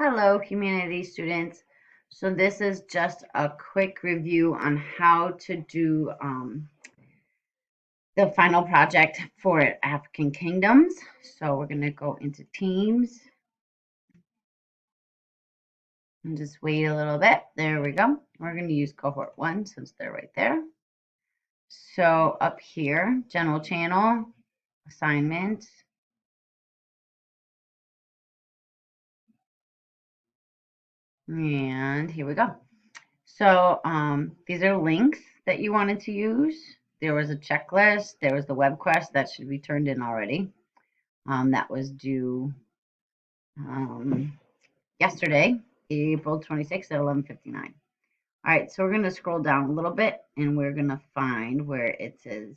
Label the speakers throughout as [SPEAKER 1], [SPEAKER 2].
[SPEAKER 1] Hello, humanities students. So this is just a quick review on how to do the final project for African kingdoms. So we're going to go into teams and just wait a little bit. There we go. We're going to use cohort 1 since they're right there. So up here, general channel, assignment. And here we go. So these are links that you wanted to use. There was a checklist. There was the web quest that should be turned in already. That was due yesterday, April 26th at 11:59. All right, so we're going to scroll down a little bit and we're going to find where it says,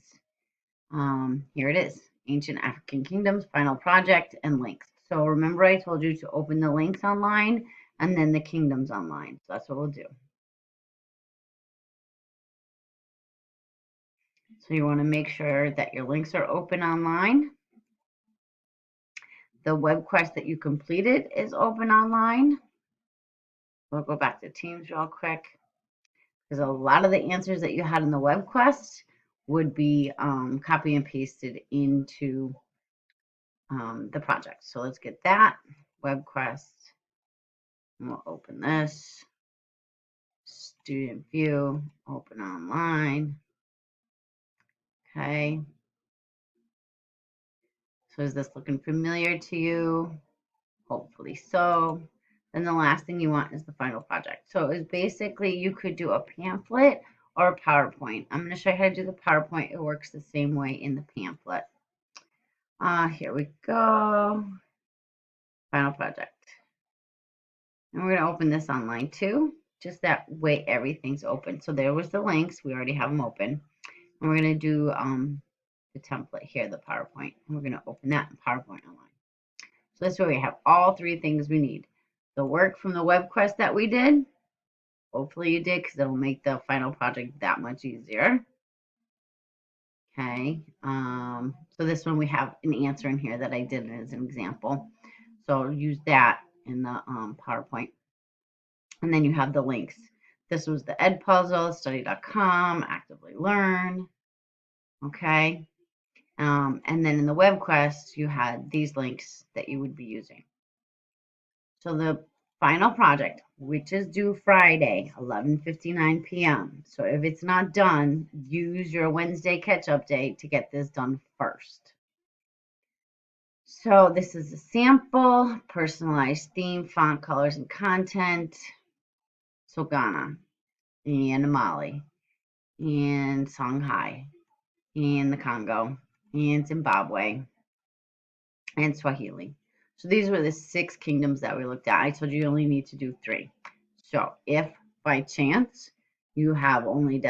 [SPEAKER 1] here it is, Ancient African Kingdoms, Final Project, and links. So remember I told you to open the links online and then the kingdoms online. So that's what we'll do. So you want to make sure that your links are open online. The web quest that you completed is open online. We'll go back to Teams real quick because a lot of the answers that you had in the web quest would be copy and pasted into the project. So let's get that web quest. And we'll open this. Student view, open online. Okay. So is this looking familiar to you? Hopefully so. Then the last thing you want is the final project. So it's basically you could do a pamphlet or a PowerPoint. I'm going to show you how to do the PowerPoint. It works the same way in the pamphlet. Here we go. Final project. And we're going to open this online too. Just that way everything's open. So there was the links. We already have them open. And we're going to do the template here, the PowerPoint. And we're going to open that in PowerPoint online. So this way we have all three things we need. The work from the web quest that we did. Hopefully you did because it'll make the final project that much easier. Okay. So this one we have an answer in here that I did as an example. So I'll use that in the PowerPoint. And then you have the links. This was the Edpuzzle, study.com, Actively Learn. Okay. And then in the web quest, you had these links that you would be using. So the final project, which is due Friday, 11:59 p.m. So if it's not done, use your Wednesday catch-up day to get this done first. So this is a sample, personalized theme, font, colors, and content. So Ghana and Mali and Songhai and the Congo and Zimbabwe and Swahili. So these were the 6 kingdoms that we looked at. I told you only need to do 3. So if by chance you have only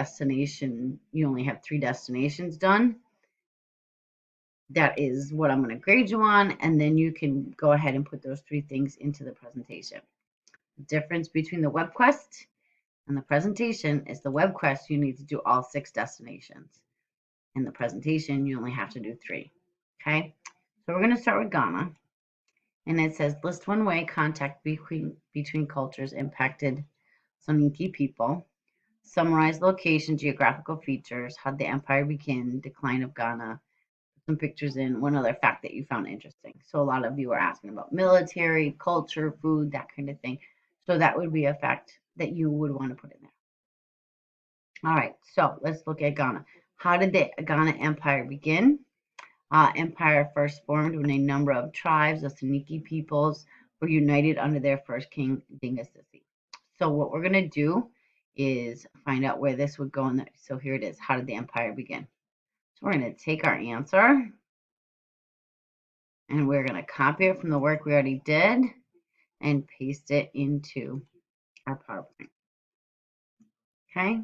[SPEAKER 1] you only have 3 destinations done, that is what I'm going to grade you on, and then you can go ahead and put those 3 things into the presentation. The difference between the web quest and the presentation is the web quest you need to do all 6 destinations. In the presentation you only have to do 3. Okay, so we're going to start with Ghana. And it says, list one way contact between cultures impacted Soninke people. Summarize location, geographical features, how the empire began, decline of Ghana, some pictures in, one other fact that you found interesting. So a lot of you are asking about military, culture, food, that kind of thing. So that would be a fact that you would want to put in there. All right, so let's look at Ghana. How did the Ghana Empire begin? Empire first formed when a number of tribes of Soninke peoples were united under their first king, Dinga Sissi. So what we're going to do is find out where this would go in there. So here it is. How did the empire begin? So we're going to take our answer and we're going to copy it from the work we already did and paste it into our PowerPoint. Okay.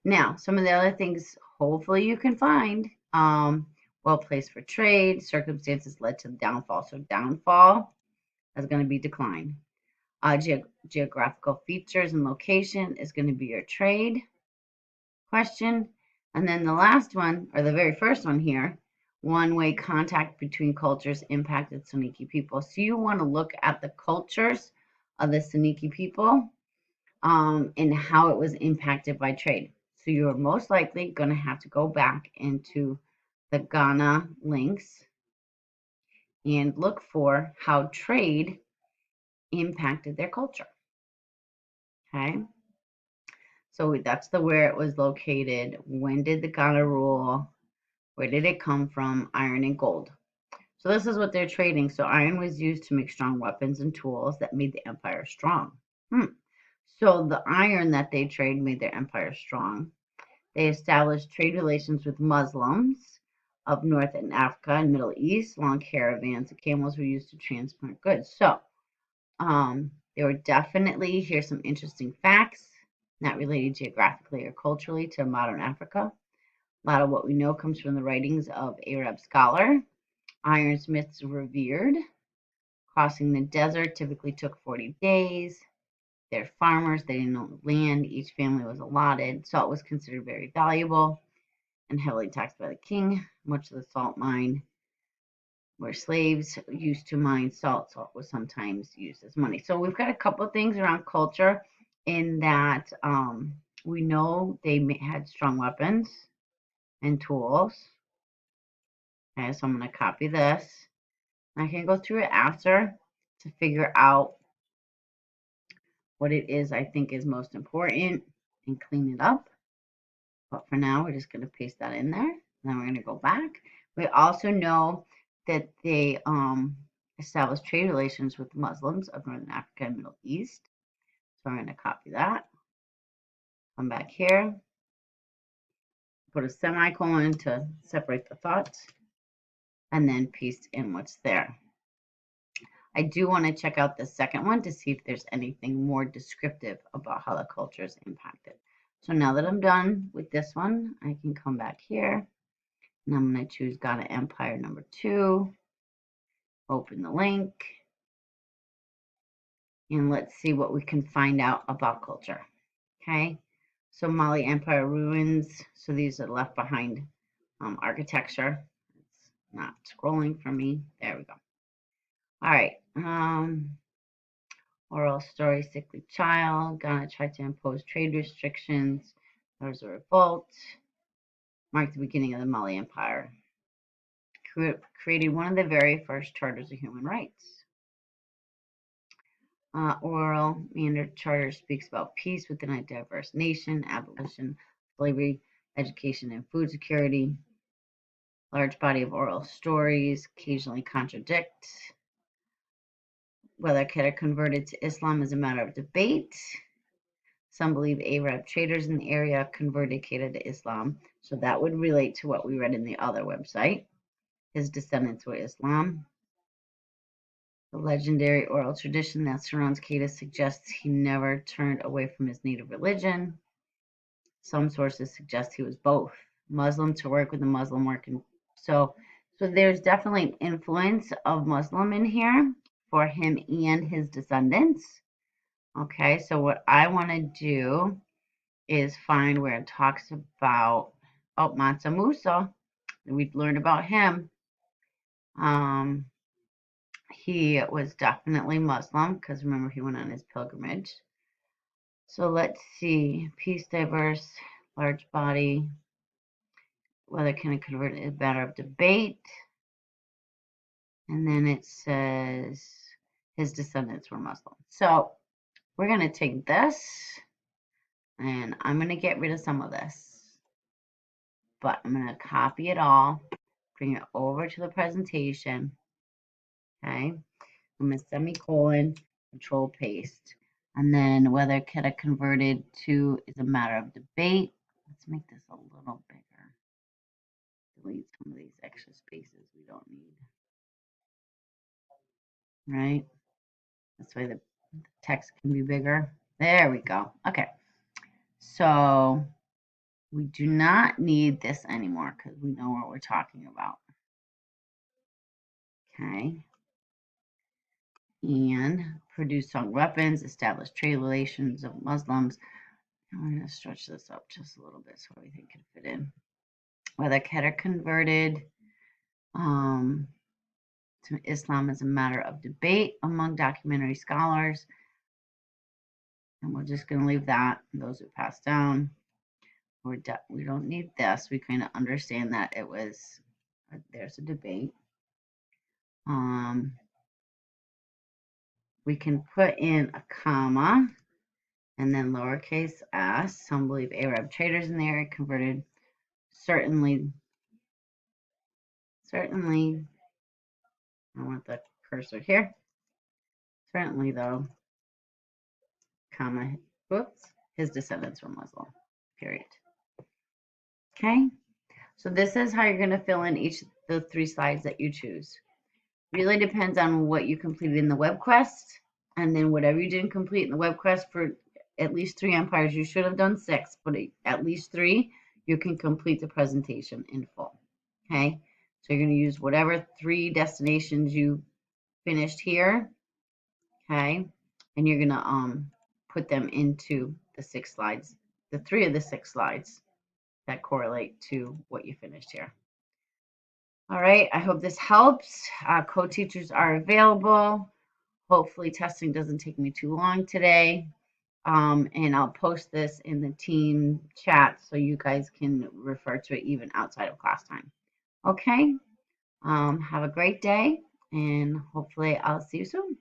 [SPEAKER 1] Now, some of the other things hopefully you can find. Well placed for trade, circumstances led to the downfall. So downfall is going to be decline. Geographical features and location is going to be your trade question. And then the last one, or the very first one here, one-way contact between cultures impacted Soninke people. So you want to look at the cultures of the Soninke people and how it was impacted by trade. So you're most likely going to have to go back into the Ghana links and look for how trade impacted their culture. Okay, so that's where it was located. When did the Ghana rule? Where did it come from? Iron and gold. So this is what they're trading. So iron was used to make strong weapons and tools that made the empire strong. So the iron that they trade made their empire strong. They established trade relations with Muslims of North and Africa and Middle East. Long caravans of camels were used to transport goods. So there were definitely, here's some interesting facts, not related geographically or culturally to modern Africa. A lot of what we know comes from the writings of Arab scholar. Ironsmiths were revered. Crossing the desert typically took 40 days. They're farmers, they didn't own land, each family was allotted. Salt was considered very valuable and heavily taxed by the king. Much of the salt mine where slaves used to mine salt. Salt was sometimes used as money. So we've got a couple of things around culture in that we know they had strong weapons and tools. Okay, so I'm going to copy this. I can go through it after to figure out what it is I think is most important and clean it up. But for now, we're just going to paste that in there. Then we're going to go back. We also know that they established trade relations with Muslims of Northern Africa and Middle East. So I'm going to copy that. Come back here. Put a semicolon to separate the thoughts. And then paste in what's there. I do want to check out the second one to see if there's anything more descriptive about how the culture is impacted. So now that I'm done with this one, I can come back here and I'm going to choose Ghana Empire number 2, open the link, and let's see what we can find out about culture. Okay, so Mali Empire ruins. So these are left behind architecture. It's not scrolling for me. There we go. All right. Oral story, sickly child. Ghana tried to impose trade restrictions. There was a revolt. Marked the beginning of the Mali Empire. Created one of the very first charters of human rights. Oral Meander Charter speaks about peace within a diverse nation, abolition, slavery, education, and food security. Large body of oral stories occasionally contradict. Whether Kedah converted to Islam is a matter of debate. Some believe Arab traders in the area converted Kedah to Islam, so that would relate to what we read in the other website. His descendants were Islam. The legendary oral tradition that surrounds Kedah suggests he never turned away from his native religion. Some sources suggest he was both Muslim to work with the Muslim working. So there's definitely an influence of Muslim in here for him and his descendants. Okay, so what I want to do is find where it talks about Mansa Musa. We've learned about him. He was definitely Muslim because remember he went on his pilgrimage. So let's see. Peace, diverse, large body. Whether can it convert is a matter of debate. And then it says his descendants were Muslim. So we're going to take this and I'm going to get rid of some of this. But I'm going to copy it all, bring it over to the presentation. Okay. I'm going to semicolon, control paste. And then whether Kedah converted to is a matter of debate. Let's make this a little bigger. Delete some of these extra spaces we don't need. Right? This way the text can be bigger. There we go. Okay. So we do not need this anymore because we know what we're talking about. Okay. And produce strong weapons, establish trade relations of Muslims. I'm going to stretch this up just a little bit so everything can fit in. Whether Kedah converted Islam is a matter of debate among documentary scholars. And we're just going to leave that. Those who pass down. We don't need this. We kind of understand that it was, there's a debate. We can put in a comma and then lowercase s. Some believe Arab traders in the area converted. Certainly, I want the cursor here. Certainly, though, comma, whoops, his descendants were Muslim, period. Okay, so this is how you're going to fill in each of the 3 slides that you choose. Really depends on what you completed in the web quest, and then whatever you didn't complete in the web quest for at least 3 empires. You should have done 6, but at least 3, you can complete the presentation in full. Okay, so you're going to use whatever 3 destinations you finished here. Okay, and you're going to put them into the 6 slides, the 3 of the 6 slides that correlate to what you finished here. All right, I hope this helps. Co-teachers are available. Hopefully testing doesn't take me too long today. And I'll post this in the team chat so you guys can refer to it even outside of class time. Okay, have a great day, and hopefully I'll see you soon.